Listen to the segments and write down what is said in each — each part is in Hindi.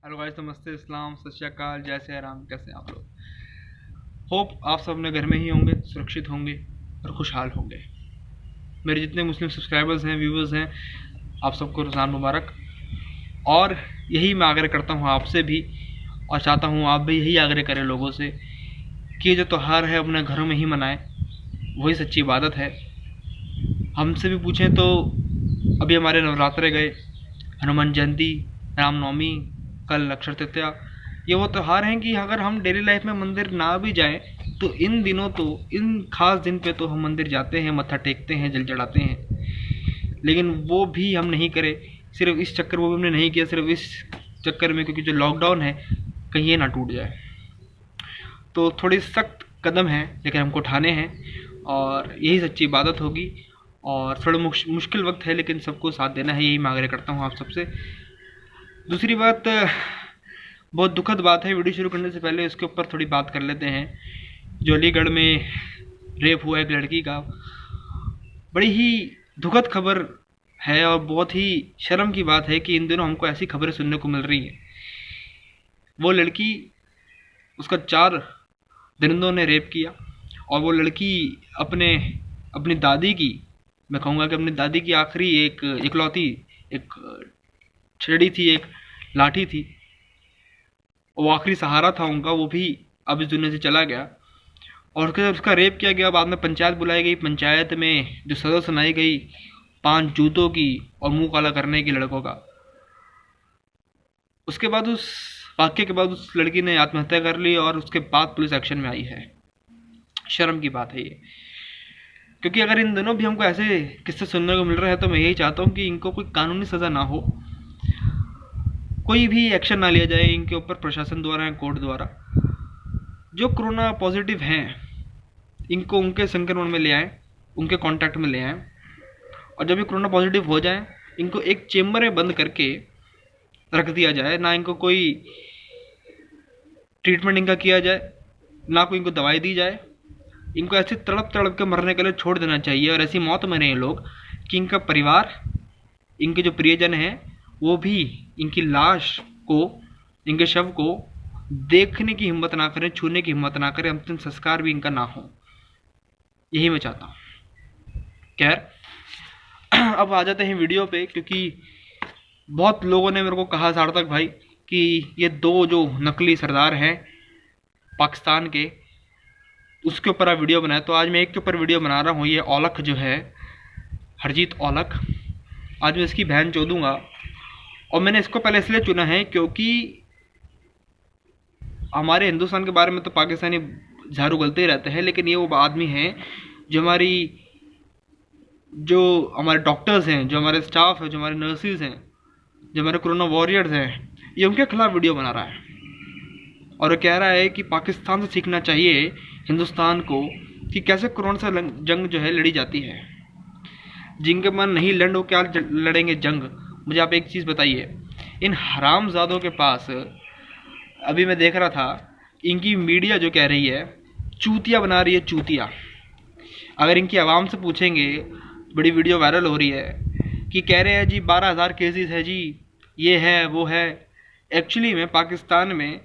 हेलो गाइस, नमस्ते, इस्लाम, सत श्री अकाल, जय श्री राम। कैसे हैं आप लोग? होप आप सब अपने घर में ही होंगे, सुरक्षित होंगे और खुशहाल होंगे। मेरे जितने मुस्लिम सब्सक्राइबर्स हैं, व्यूवर्स हैं, आप सबको रमज़ान मुबारक। और यही मैं आग्रह करता हूँ आपसे भी, और चाहता हूँ आप भी यही आग्रह करें लोगों से कि ये जो त्यौहार है अपने घरों में ही मनाएं। वही सच्ची इबादत है। हमसे भी पूछें तो अभी हमारे नवरात्रे गए, हनुमान जयंती, रामनवमी, कल अक्षय तृतीया। ये वो त्यौहार हैं कि अगर हम डेली लाइफ में मंदिर ना भी जाएं तो इन दिनों तो इन खास दिन पे तो हम मंदिर जाते हैं, मत्था टेकते हैं, जल चढ़ाते हैं। लेकिन वो भी हम नहीं करे, सिर्फ इस चक्कर वो भी हमने नहीं किया, सिर्फ इस चक्कर में क्योंकि जो लॉकडाउन है कहीं ये ना टूट जाए। तो थोड़ी सख्त कदम है लेकिन हमको उठाने हैं, और यही सच्ची इबादत होगी। और थोड़ा मुश्किल वक्त है लेकिन सबको साथ देना है, यही मैं आग्रह करता हूँ आप सबसे। दूसरी बात, बहुत दुखद बात है, वीडियो शुरू करने से पहले उसके ऊपर थोड़ी बात कर लेते हैं। जो अलीगढ़ में रेप हुआ एक लड़की का, बड़ी ही दुखद खबर है और बहुत ही शर्म की बात है कि इन दिनों हमको ऐसी खबरें सुनने को मिल रही हैं। वो लड़की, उसका 4 दरिंदों ने रेप किया, और वो लड़की अपनी दादी की, मैं कहूँगा कि अपनी दादी की आखिरी एक इकलौती एक छड़ी थी, एक लाठी थी, वो आखिरी सहारा था उनका, वो भी अब इस दुनिया से चला गया। और उसका रेप किया गया। बाद में पंचायत बुलाई गई, पंचायत में जो सज़ा सुनाई गई 5 जूतों की और मुंह काला करने की लड़कों का। उसके बाद, उस वाक्य के बाद उस लड़की ने आत्महत्या कर ली और उसके बाद पुलिस एक्शन में आई है। शर्म की बात है ये, क्योंकि अगर इन दिनों भी हमको ऐसे किस्से सुनने को मिल रहे हैं तो मैं यही चाहता हूँ कि इनको कोई कानूनी सज़ा ना हो, कोई भी एक्शन ना लिया जाए इनके ऊपर प्रशासन द्वारा या कोर्ट द्वारा। जो कोरोना पॉजिटिव हैं इनको उनके संक्रमण में ले आएँ, उनके कांटेक्ट में ले आएँ, और जब ये कोरोना पॉजिटिव हो जाए इनको एक चेम्बर में बंद करके रख दिया जाए। ना इनको कोई ट्रीटमेंट इनका किया जाए, ना कोई इनको दवाई दी जाए। इनको ऐसे तड़प तड़प के मरने के लिए छोड़ देना चाहिए, और ऐसी मौत मरे ये लोग कि इनका परिवार, इनके जो प्रियजन हैं, वो भी इनकी लाश को, इनके शव को देखने की हिम्मत ना करें, छूने की हिम्मत ना करें, अंतिम संस्कार भी इनका ना हो। यही मैं चाहता हूँ। खैर, अब आ जाते हैं वीडियो पे, क्योंकि बहुत लोगों ने मेरे को कहा, सार्थक भाई, कि ये 2 जो नकली सरदार हैं पाकिस्तान के, उसके ऊपर आप वीडियो बनाए। तो आज मैं एक के ऊपर वीडियो बना रहा हूँ। ये औलख जो है, हरजीत औलख, आज मैं इसकी बहन चोदूँगा। और मैंने इसको पहले इसलिए चुना है क्योंकि हमारे हिंदुस्तान के बारे में तो पाकिस्तानी झाड़ू गलते ही रहते हैं, लेकिन ये वो आदमी हैं जो हमारे डॉक्टर्स हैं, जो हमारे स्टाफ है, जो हमारे नर्सिस हैं, जो हमारे कोरोना वॉरियर्स हैं, ये उनके खिलाफ वीडियो बना रहा है। और वो कह रहा है कि पाकिस्तान से सीखना चाहिए हिंदुस्तान को कि कैसे कोरोना से जंग जो है लड़ी जाती है। जिनके मन नहीं लड़, वो क्या लड़ेंगे जंग? मुझे आप एक चीज़ बताइए, इन हरामजादों के पास, अभी मैं देख रहा था, इनकी मीडिया जो कह रही है, चूतिया बना रही है, चूतिया। अगर इनकी आवाम से पूछेंगे, बड़ी वीडियो वायरल हो रही है कि कह रहे हैं जी 12,000 केसेस है जी, ये है वो है। एक्चुअली में पाकिस्तान में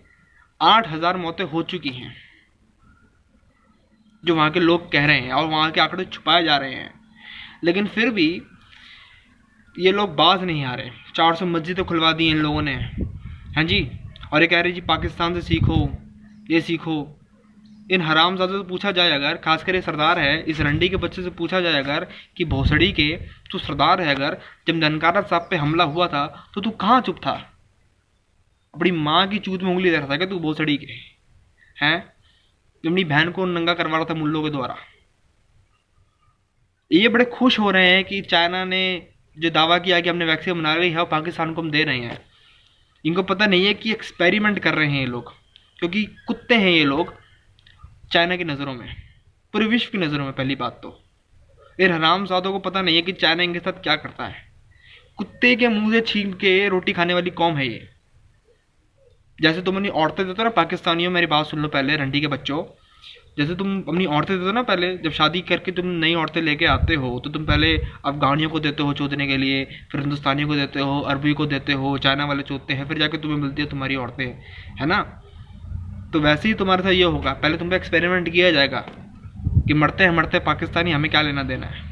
8,000 मौतें हो चुकी हैं, जो वहाँ के लोग कह रहे हैं, और वहाँ के आंकड़े छुपाए जा रहे हैं। लेकिन फिर भी ये लोग बाज नहीं आ रहे। 400 मस्जिदें खुलवा दी इन लोगों ने, हाँ जी। और ये कह रहे जी पाकिस्तान से सीखो, ये सीखो। इन हरामजादों से पूछा जाए, अगर खासकर ये सरदार है, इस रंडी के बच्चे से पूछा जाए अगर कि भोसड़ी के तू सरदार है, अगर जब ननकाना साहब पे हमला हुआ था तो तू कहाँ चुप था? अपनी माँ की चूत में उंगली दे रहा था क्या तू भोसड़ी के? हैं, अपनी बहन को नंगा करवा रहा था मुल्लों के द्वारा। ये बड़े खुश हो रहे हैं कि चाइना ने जो दावा किया कि हमने वैक्सीन बना ली है, पाकिस्तान को हम दे रहे हैं। इनको पता नहीं है कि एक्सपेरिमेंट कर रहे हैं ये लोग, क्योंकि कुत्ते हैं ये लोग चाइना की नज़रों में, पूरे विश्व की नज़रों में। पहली बात तो इन हरामजादों को पता नहीं है कि चाइना इनके साथ क्या करता है। कुत्ते के मुंह से छीन के रोटी खाने वाली कौम है ये। जैसे तुम अपनी औरतें देते हो ना पाकिस्तानियों, मेरी बात सुन लो पहले, रंडी के बच्चों, जैसे तुम अपनी औरतें देते हो ना, पहले जब शादी करके तुम नई औरतें लेके आते हो तो तुम पहले अफगानियों को देते हो चोदने के लिए, फिर हिंदुस्तानियों को देते हो, अरबी को देते हो, चाइना वाले चोदते हैं, फिर जाके तुम्हें मिलती है तुम्हारी औरतें, है ना। तो वैसे ही तुम्हारे साथ ये होगा, पहले तुम पे एक्सपेरिमेंट किया जाएगा कि मरते हैं मरते पाकिस्तानी, हमें क्या लेना देना है।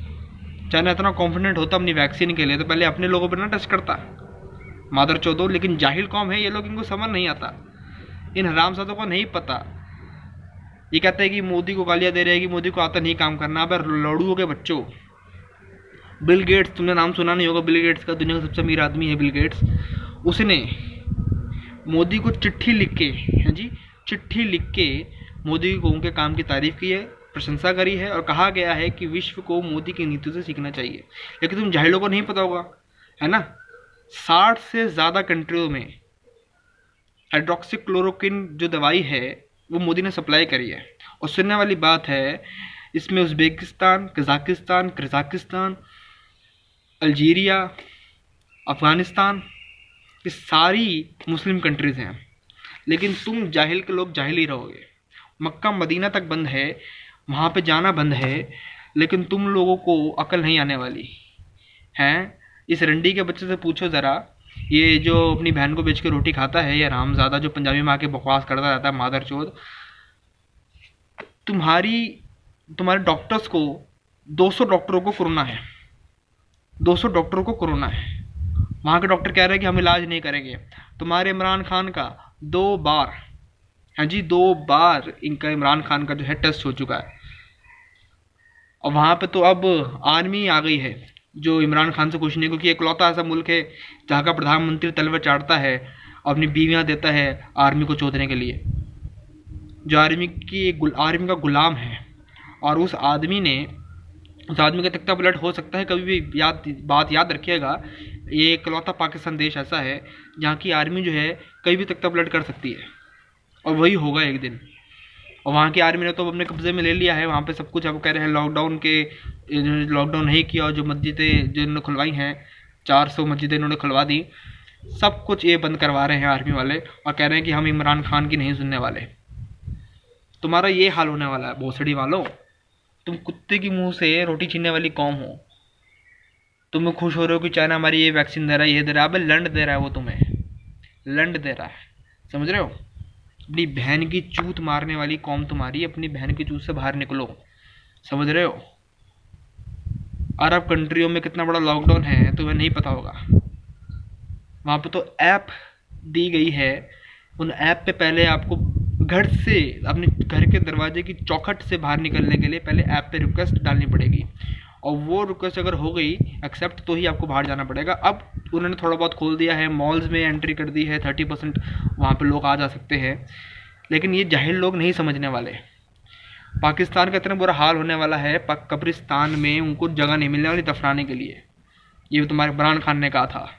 चाइना इतना कॉन्फिडेंट होता अपनी वैक्सीन के लिए तो पहले अपने लोगों पर ना टेस्ट करता, मादर चौदो। लेकिन जाहिल कौम है ये लोग, इनको समझ नहीं आता, इन हरामजादों को नहीं पता। ये कहते हैं कि मोदी को गालियां दे रहे हैं कि मोदी को आता नहीं काम करना। अब लड़ुओं के बच्चों, बिल गेट्स, तुमने नाम सुना नहीं होगा बिल गेट्स का, दुनिया का सबसे अमीर आदमी है बिल गेट्स। उसने मोदी को चिट्ठी लिख के, हैं जी, चिट्ठी लिख के मोदी को उनके काम की तारीफ की है, प्रशंसा करी है और कहा गया है कि विश्व को मोदी की नीति से सीखना चाहिए। लेकिन तुम जाहिलों को नहीं पता होगा, है ना, 60 से ज़्यादा कंट्रियों में हाइड्रोक्सीक्लोरोक्विन जो दवाई है वो मोदी ने सप्लाई करी है। और सुनने वाली बात है इसमें उज़्बेकिस्तान, कज़ाकिस्तान, अल्जीरिया, अफ़गानिस्तान, ये सारी मुस्लिम कंट्रीज़ हैं। लेकिन तुम जाहिल के लोग जाहिल ही रहोगे। मक्का मदीना तक बंद है, वहाँ पे जाना बंद है, लेकिन तुम लोगों को अकल नहीं आने वाली हैं। इस रंडी के बच्चे से पूछो ज़रा, ये जो अपनी बहन को बेच के रोटी खाता है, ये रामज़ादा जो पंजाबी में आके बकवास करता रहता है मादरचोद, तुम्हारे डॉक्टर्स को 200 डॉक्टरों को कोरोना है, 200 डॉक्टरों को कोरोना है। वहाँ के डॉक्टर कह रहे हैं कि हम इलाज नहीं करेंगे। तुम्हारे इमरान खान का 2 बार, हाँ जी 2 बार इनका इमरान खान का जो है टेस्ट हो चुका है। और वहाँ पे तो अब आर्मी आ गई है जो इमरान खान से कुछ नहीं, क्योंकि इकलौता ऐसा मुल्क है जहाँ का प्रधानमंत्री तलवार चाटता है और अपनी बीवियाँ देता है आर्मी को चोदने के लिए, जो आर्मी का गुलाम है। और उस आदमी का तख्ता पलट हो सकता है कभी भी। बात याद रखिएगा, ये इकलौता पाकिस्तान देश ऐसा है जहाँ की आर्मी जो है कभी भी तख्ता पलट कर सकती है, और वही होगा एक दिन। और वहाँ की आर्मी ने तो अपने कब्जे में ले लिया है वहाँ पे सब कुछ। अब कह रहे हैं लॉकडाउन नहीं किया, और जो मस्जिदें जो इन्होंने खुलवाई हैं 400 मस्जिदें इन्होंने खुलवा दी, सब कुछ ये बंद करवा रहे हैं आर्मी वाले, और कह रहे हैं कि हम इमरान खान की नहीं सुनने वाले। तुम्हारा ये हाल होने वाला है भोसड़ी वालों। तुम कुत्ते की मुंह से रोटी छीनने वाली कौम हो। तुम खुश हो रहे हो कि चाइना हमारी ये वैक्सीन दे रहा है, ये दे रहा है। अबे लंड दे रहा है वो, तुम्हें लंड दे रहा है, समझ रहे हो। अपनी बहन की चूत मारने वाली कौम तुम्हारी, अपनी बहन की चूत से बाहर निकलो, समझ रहे हो। अरब कंट्रियों में कितना बड़ा लॉकडाउन है तुम्हें नहीं पता होगा। वहाँ पे तो ऐप दी गई है, उन ऐप पे पहले आपको घर से, अपने घर के दरवाजे की चौखट से बाहर निकलने के लिए पहले ऐप पे रिक्वेस्ट डालनी पड़ेगी, और वो रिक्वेस्ट अगर हो गई एक्सेप्ट तो ही आपको बाहर जाना पड़ेगा। अब उन्होंने थोड़ा बहुत खोल दिया है, मॉल्स में एंट्री कर दी है, 30% वहाँ पे लोग आ जा सकते हैं। लेकिन ये जाहिल लोग नहीं समझने वाले। पाकिस्तान का इतना बुरा हाल होने वाला है, कब्रिस्तान में उनको जगह नहीं मिलने वाली दफनाने के लिए। ये तुम्हारे इमरान खान ने कहा था,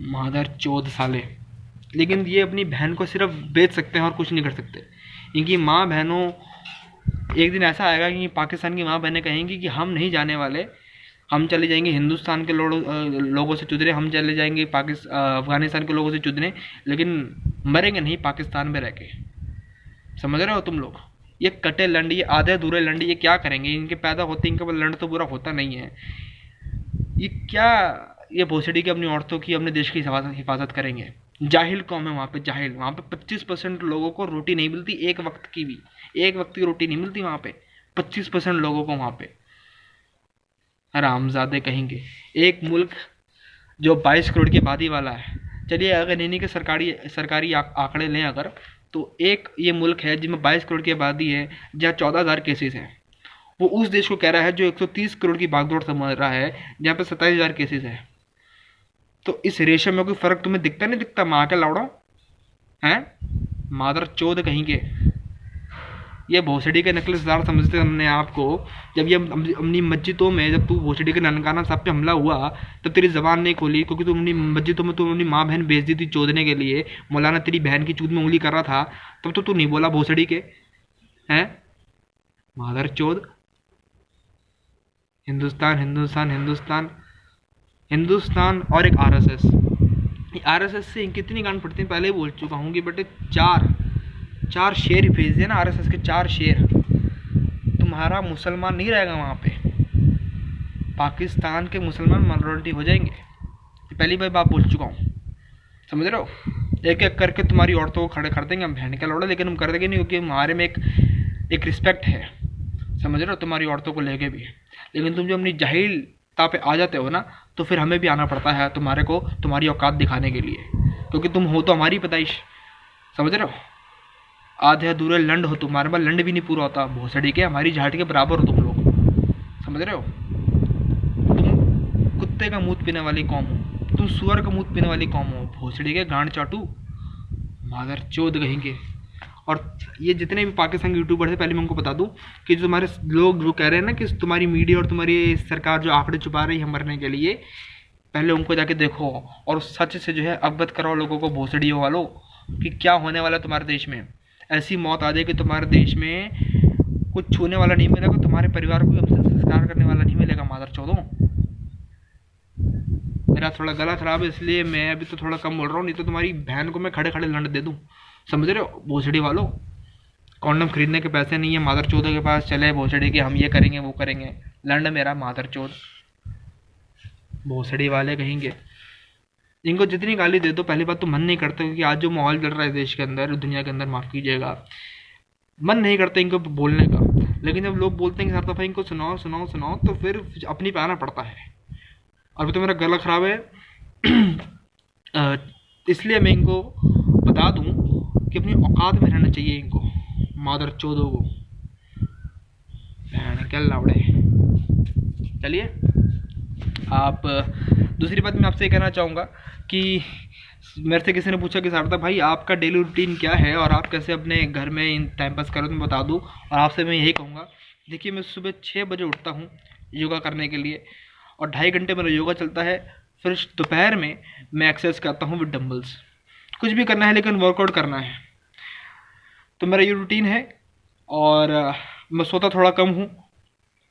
मादर चौध साले। लेकिन ये अपनी बहन को सिर्फ बेच सकते हैं और कुछ नहीं कर सकते। इनकी माँ बहनों, एक दिन ऐसा आएगा कि पाकिस्तान की माँ बहनें कहेंगी कि हम नहीं जाने वाले, हम चले जाएंगे हिंदुस्तान के लोगों से चुदने, हम चले जाएंगे अफगानिस्तान के लोगों से चुदने, लेकिन मरेंगे नहीं पाकिस्तान में रह के। समझ रहे हो तुम लोग। ये कटे लंड, ये आधे अधूरे लंड, ये क्या करेंगे। इनके पैदा होते इनके पास लंड तो बुरा होता नहीं है। ये क्या, ये भोसड़ी की अपनी औरतों की, अपने देश की हिफाजत करेंगे। जाहिल कौम है वहाँ पे, जाहिल। वहाँ पे 25% लोगों को रोटी नहीं मिलती, एक वक्त की रोटी नहीं मिलती वहाँ पे 25% लोगों को वहाँ पे। हरामजादे कहेंगे। एक मुल्क जो 22 करोड़ की आबादी वाला है, चलिए अगर इन्हीं के सरकारी आंकड़े लें अगर, तो एक ये मुल्क है जिसमें 22 करोड़ की आबादी है, जहाँ 14,000 केसेस हैं। वो उस देश को कह रहा है जो 130 करोड़ की भागदौड़ समझ रहा है, जहाँ पे 27,000 केसेस है। तो इस रेशो में कोई फ़र्क तुम्हें दिखता नहीं दिखता, माँ के लौड़ा हैं, मादर चौध कहेंगे। ये भोसड़ी के नकलदार समझते हैं हमने आपको। जब ये अपनी मस्जिदों में, जब तू भोसड़ी के ननकाना साहब पे हमला हुआ तब तेरी ज़बान नहीं खोली, क्योंकि तुम अपनी मस्जिदों में तुम अपनी माँ बहन भेज दी थी चोदने के लिए। मौलाना तेरी बहन की चूत में उंगली कर रहा था, तब तो तू नहीं बोला भोसड़ी के, हैं मादर चौध। हिंदुस्तान हिंदुस्तान हिंदुस्तान हिंदुस्तान और एक आरएसएस से कितनी गांड पड़ती है, पहले ही बोल चुका हूँ कि बेटे 4 4 शेर भेज दिए ना आरएसएस के, 4 शेर, तुम्हारा मुसलमान नहीं रहेगा वहाँ पे, पाकिस्तान के मुसलमान माइनॉरिटी हो जाएंगे। पहली बात बोल चुका हूँ, समझ रहे हो। एक एक करके तुम्हारी औरतों को खड़े कर देंगे हम, बहन का लौड़ा, लेकिन हम कर देंगे नहीं, क्योंकि हमारे में एक रिस्पेक्ट है, समझ रहे हो, तुम्हारी औरतों को लेके भी। लेकिन तुम जो अपनी जाहिलता पे आ जाते हो ना, तो फिर हमें भी आना पड़ता है तुम्हारे को तुम्हारी औकात दिखाने के लिए, क्योंकि तुम हो तो हमारी पैदाइश, समझ रहे हो। आधे अधूरे लंड हो, तुम्हारे पास लंड भी नहीं पूरा होता, भोसड़ी के हमारी झाट के बराबर हो तुम लोग, समझ रहे हो। तुम कुत्ते का मूत पीने वाली कौम हो, तुम सुअर का मूत पीने वाली कौम हो, भोसड़ी के गांड चाटू, मादर चोद कहेंगे। और ये जितने भी पाकिस्तान के यूट्यूबर हैं, पहले मैं उनको बता दूं कि जो तुम्हारे लोग जो कह रहे हैं ना कि तुम्हारी मीडिया और तुम्हारी सरकार जो आंकड़े छुपा रही है मरने के लिए, पहले उनको जाके देखो और सच से जो है अवगत कराओ लोगों को, भोसड़ियों वालों, कि क्या होने वाला है तुम्हारे देश में। ऐसी मौत आ जाए कि तुम्हारे देश में कुछ छूने वाला नहीं मिलेगा, तुम्हारे परिवार को हमसे संस्कार करने वाला नहीं मिलेगा, मादर चौदों। मेरा थोड़ा गला खराब है इसलिए मैं अभी तो थोड़ा कम बोल रहा हूँ, नहीं तो तुम्हारी बहन को मैं खड़े खड़े लंड दे दूँ, समझ रहे हो भोसड़ी वालों। कॉन्डम खरीदने के पैसे नहीं है मादर चौदह के पास, चले भोसड़ी के हम ये करेंगे वो करेंगे, लंड मेरा मादर चौद, भोसड़ी वाले कहेंगे। इनको जितनी गाली दे दो, पहली बात तो मन नहीं करता, क्योंकि आज जो माहौल चल रहा है देश के अंदर, दुनिया के अंदर, माफ़ कीजिएगा, मन नहीं करता इनको बोलने का। लेकिन जब लोग बोलते हैं कि हर दफ़ा इनको सुनाओ सुनाओ सुनाओ, तो फिर अपनी पे आना पड़ता है। अभी तो मेरा गला ख़राब है इसलिए मैं इनको बता दूं कि अपनी औकात में रहना चाहिए इनको, मादर चौदों को, क्या लावड़े। चलिए, आप दूसरी बात मैं आपसे कहना चाहूँगा कि मेरे से किसी ने पूछा कि सारदा भाई आपका डेली रूटीन क्या है और आप कैसे अपने घर में इन टाइम पास करो, तो मैं बता दूं। और आपसे मैं यही कहूँगा, देखिए मैं सुबह 6 बजे उठता हूँ योगा करने के लिए, और 2.5 घंटे मेरा योगा चलता है। फिर दोपहर में मैं एक्सरसाइज करता हूँ विद डम्बल्स, कुछ भी करना है लेकिन वर्कआउट करना है, तो मेरा ये रूटीन है। और मैं सोता थोड़ा कम हूँ,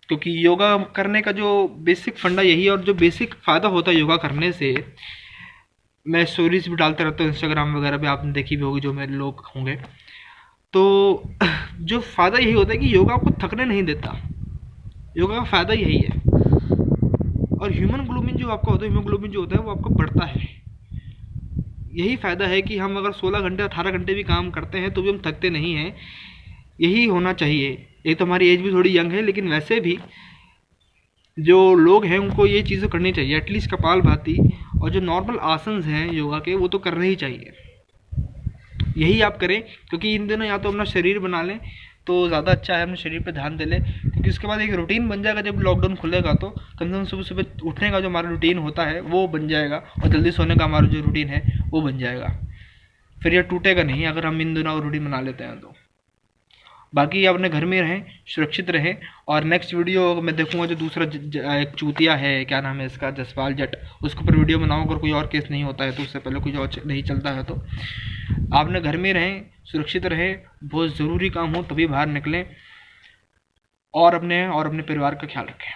क्योंकि योगा करने का जो बेसिक फंडा यही है, और जो बेसिक फ़ायदा होता है योगा करने से, मैं स्टोरीज भी डालते रहता हूँ इंस्टाग्राम वगैरह पे, आपने देखी भी होगी जो मेरे लोग होंगे। तो जो फ़ायदा यही होता है कि योगा आपको थकने नहीं देता, योगा का फ़ायदा यही है। और हीमोग्लोबिन जो आपका होता है, हीमोग्लोबिन जो होता है वो आपका बढ़ता है। यही फ़ायदा है कि हम अगर 16 घंटे 18 घंटे भी काम करते हैं तो भी हम थकते नहीं हैं, यही होना चाहिए। एक तो हमारी एज भी थोड़ी यंग है, लेकिन वैसे भी जो लोग हैं उनको ये चीज़ें करनी चाहिए, एटलीस्ट कपालभाति और जो नॉर्मल आसन्स हैं योगा के वो तो करने ही चाहिए। यही आप करें, क्योंकि इन दिनों या तो अपना शरीर बना लें तो ज़्यादा अच्छा है, अपने शरीर पे ध्यान दे लें, क्योंकि उसके बाद एक रूटीन बन जाएगा। जब लॉकडाउन खुलेगा तो कम से कम सुबह सुबह उठने का जो हमारा रूटीन होता है वो बन जाएगा, और जल्दी सोने का हमारा जो रूटीन है वो बन जाएगा। फिर ये टूटेगा नहीं अगर हम इन दिनों रूटीन बना लेते हैं तो। बाकी अपने घर में रहें, सुरक्षित रहें। और नेक्स्ट वीडियो मैं देखूंगा जो दूसरा एक चूतिया है, क्या नाम है इसका, जसपाल जट, उसके ऊपर वीडियो बनाऊँ। अगर कोई और केस नहीं होता है तो, उससे पहले कुछ और नहीं चलता है तो। आपने घर में रहें, सुरक्षित रहें, बहुत ज़रूरी काम हो तभी बाहर निकलें, और अपने परिवार का ख्याल रखें।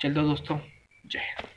चलते दोस्तों, जय हिंद।